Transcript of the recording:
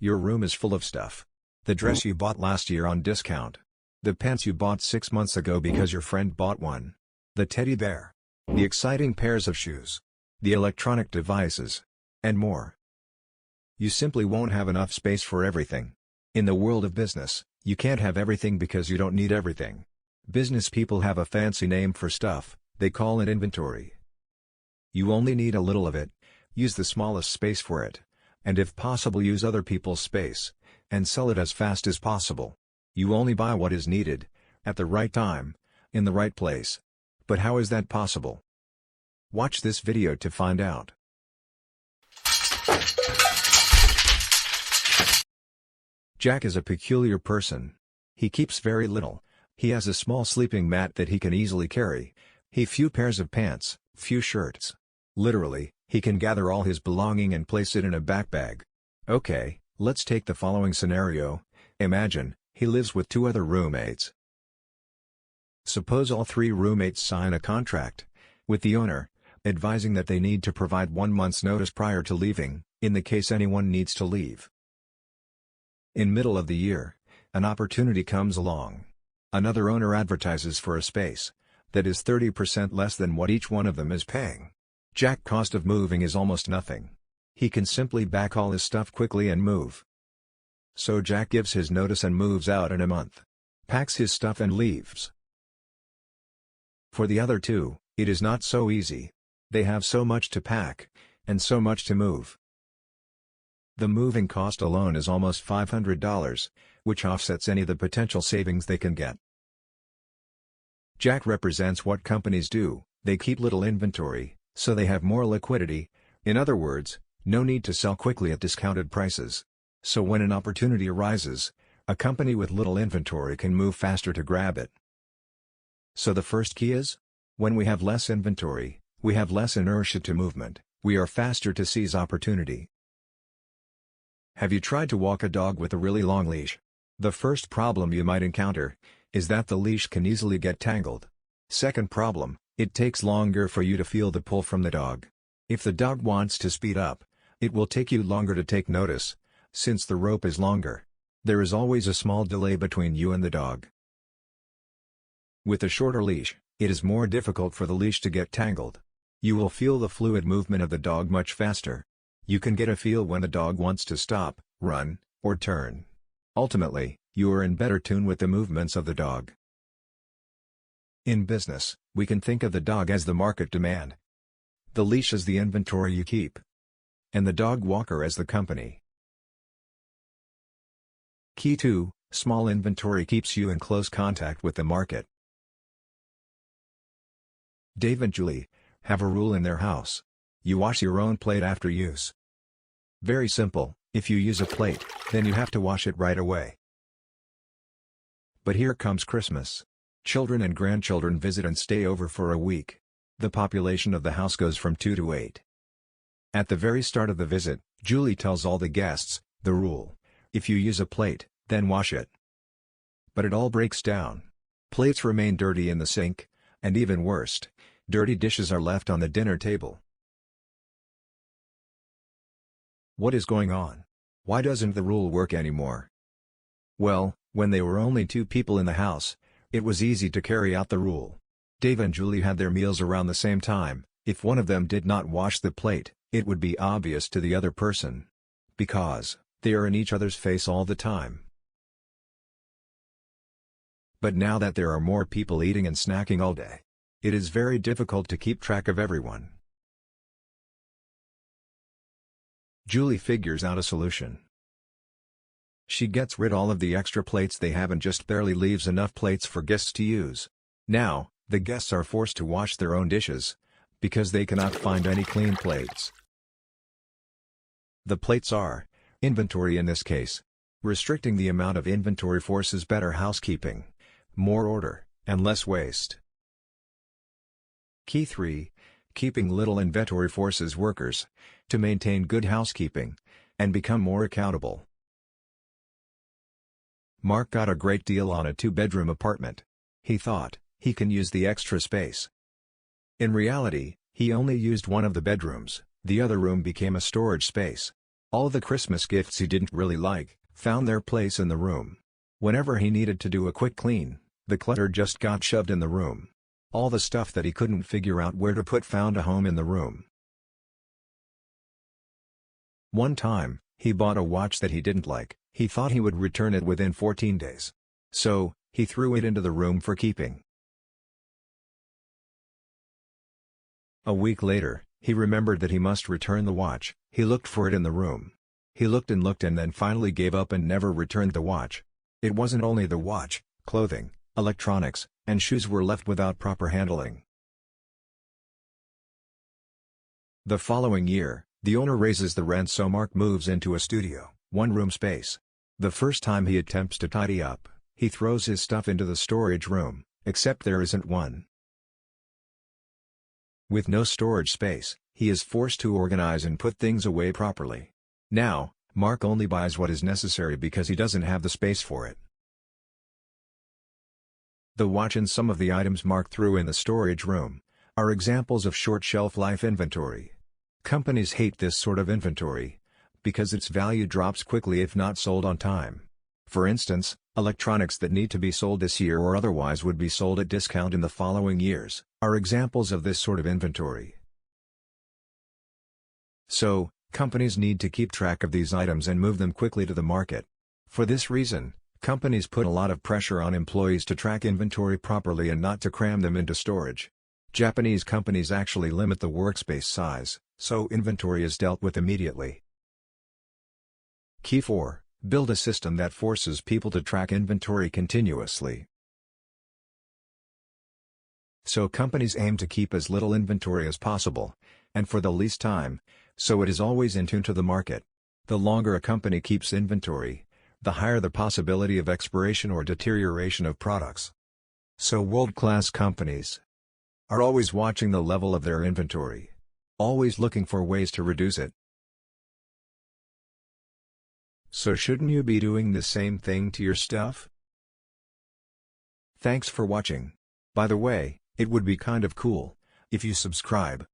Your room is full of stuff. The dress you bought last year on discount. The pants you bought 6 months ago because your friend bought one. The teddy bear. The exciting pairs of shoes. The electronic devices. And more. You simply won't have enough space for everything. In the world of business, you can't have everything because you don't need everything. Business people have a fancy name for stuff, they call it inventory. You only need a little of it, use the smallest space for it, and if possible use other people's space, and sell it as fast as possible. You only buy what is needed, at the right time, in the right place. But how is that possible? Watch this video to find out. Jack is a peculiar person. He keeps very little. He has a small sleeping mat that he can easily carry. Few pairs of pants, few shirts. Literally, he can gather all his belonging and place it in a backpack. Okay, let's take the following scenario. Imagine, he lives with 2 other roommates. Suppose all 3 roommates sign a contract with the owner, advising that they need to provide 1 month's notice prior to leaving, in the case anyone needs to leave. In middle of the year, an opportunity comes along. Another owner advertises for a space that is 30% less than what each one of them is paying. Jack's cost of moving is almost nothing. He can simply pack all his stuff quickly and move. So Jack gives his notice and moves out in a month. Packs his stuff and leaves. For the other 2, it is not so easy. They have so much to pack, and so much to move. The moving cost alone is almost $500, which offsets any of the potential savings they can get. Jack represents what companies do, they keep little inventory, so they have more liquidity. In other words, no need to sell quickly at discounted prices. So when an opportunity arises, a company with little inventory can move faster to grab it. So the first key is? When we have less inventory, we have less inertia to movement, we are faster to seize opportunity. Have you tried to walk a dog with a really long leash? The first problem you might encounter is that the leash can easily get tangled. Second problem, it takes longer for you to feel the pull from the dog. If the dog wants to speed up, it will take you longer to take notice, since the rope is longer. There is always a small delay between you and the dog. With a shorter leash, it is more difficult for the leash to get tangled. You will feel the fluid movement of the dog much faster. You can get a feel when the dog wants to stop, run, or turn. Ultimately, you are in better tune with the movements of the dog. In business, we can think of the dog as the market demand. The leash is the inventory you keep. And the dog walker as the company. Key 2, small inventory keeps you in close contact with the market. Dave and Julie have a rule in their house. You wash your own plate after use. Very simple, if you use a plate, then you have to wash it right away. But here comes Christmas. Children and grandchildren visit and stay over for a week. The population of the house goes from 2 to 8. At the very start of the visit, Julie tells all the guests, the rule: if you use a plate, then wash it. But it all breaks down. Plates remain dirty in the sink, and even worse, dirty dishes are left on the dinner table. What is going on? Why doesn't the rule work anymore? Well, when they were only 2 people in the house, it was easy to carry out the rule. Dave and Julie had their meals around the same time. If one of them did not wash the plate, it would be obvious to the other person. Because they are in each other's face all the time. But now that there are more people eating and snacking all day, it is very difficult to keep track of everyone. Julie figures out a solution. She gets rid all of the extra plates they have and just barely leaves enough plates for guests to use. Now, the guests are forced to wash their own dishes, because they cannot find any clean plates. The plates are inventory in this case. Restricting the amount of inventory forces better housekeeping, more order, and less waste. Key 3. Keeping little inventory forces workers to maintain good housekeeping and become more accountable. Mark got a great deal on a 2-bedroom apartment. He thought he can use the extra space. In reality, he only used one of the bedrooms. The other room became a storage space. All the Christmas gifts he didn't really like found their place in the room. Whenever he needed to do a quick clean, the clutter just got shoved in the room. All the stuff that he couldn't figure out where to put found a home in the room. One time, he bought a watch that he didn't like. He thought he would return it within 14 days. So, he threw it into the room for keeping. A week later, he remembered that he must return the watch. He looked for it in the room. He looked and then finally gave up and never returned the watch. It wasn't only the watch, clothing, electronics, and shoes were left without proper handling. The following year, the owner raises the rent so Mark moves into a studio, one-room space. The first time he attempts to tidy up, he throws his stuff into the storage room, except there isn't one. With no storage space, he is forced to organize and put things away properly. Now, Mark only buys what is necessary because he doesn't have the space for it. The watch and some of the items Mark threw in the storage room are examples of short shelf life inventory. Companies hate this sort of inventory because its value drops quickly if not sold on time. For instance, electronics that need to be sold this year or otherwise would be sold at discount in the following years are examples of this sort of inventory. So, companies need to keep track of these items and move them quickly to the market. For this reason, companies put a lot of pressure on employees to track inventory properly and not to cram them into storage. Japanese companies actually limit the workspace size, so inventory is dealt with immediately. Key 4. Build a system that forces people to track inventory continuously. So companies aim to keep as little inventory as possible, and for the least time, so it is always in tune to the market. The longer a company keeps inventory, the higher the possibility of expiration or deterioration of products. So world-class companies are always watching the level of their inventory, always looking for ways to reduce it. So shouldn't you be doing the same thing to your stuff? Thanks for watching. By the way, it would be kind of cool if you subscribe.